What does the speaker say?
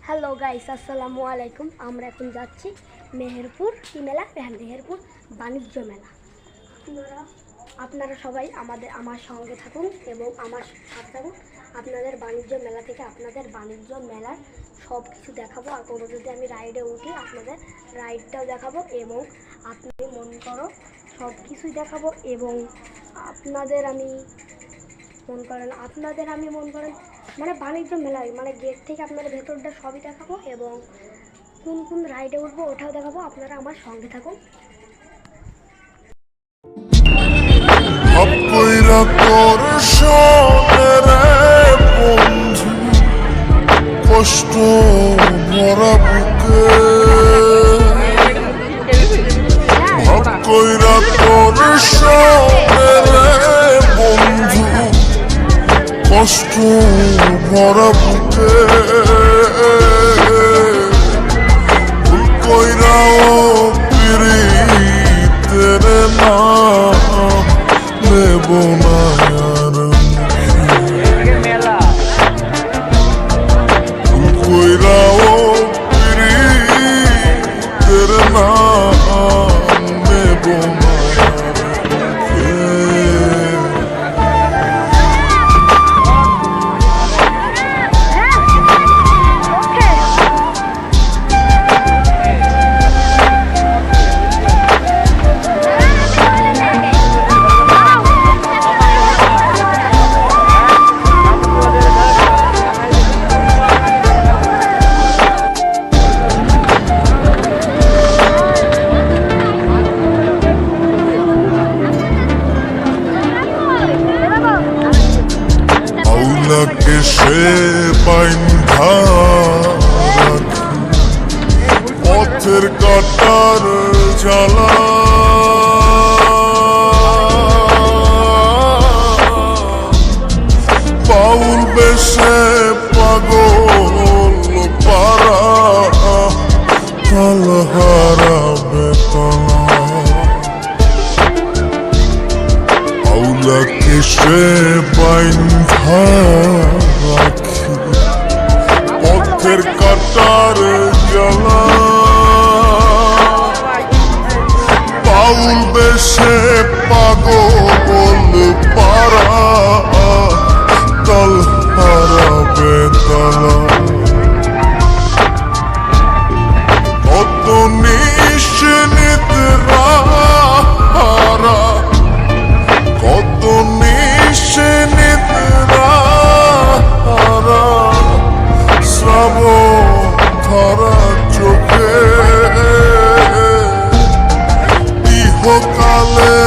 Hello guys, আসসালামু আলাইকুম। আমরা এখন যাচ্ছি মেহেরপুর কি মেলা? মেহেরপুর বাণিজ্য মেলা। আপনারা সবাই আমার সঙ্গে থাকুন এবং আমার সাথে থাকুন। আপনাদের বাণিজ্য মেলা থেকে আপনাদের বাণিজ্য মেলার সব কিছু দেখাবো। আর কোনো যদি আমি রাইডে উঠি, আপনাদের রাইডটাও দেখাবো এবং আপনি মন করো সব কিছুই দেখাবো। এবং আপনাদের আমি মন করেন মানে বাণিজ্য মেলায় মানে গেট থেকে আপনারা ভেতরটা সবই দেখাবো এবং কোন কোন রাইডে উঠবো ওটাও দেখাবো। আপনারা আমার সঙ্গে থাকুন। কষ্ট ভরা বুকে ভাব কইরা তোর সঙ্গে বন্ধু, কষ্ট ভরা বুকে ভুল কইরাও পিরিতের না নেব না সে বাইন্ধা পথের কাটার জ্বালা বাউল বেশে পাগল পারা তাল হারাবে তালা আউলাকে সে বাইন্ধা পথের কাটার জ্বালা বাউল বেশে পাগল পারা তাল হারাবে তালা কত নিশ্চিন্তা কত নিশ্চিন্তা ধরা চোখে ইহকালে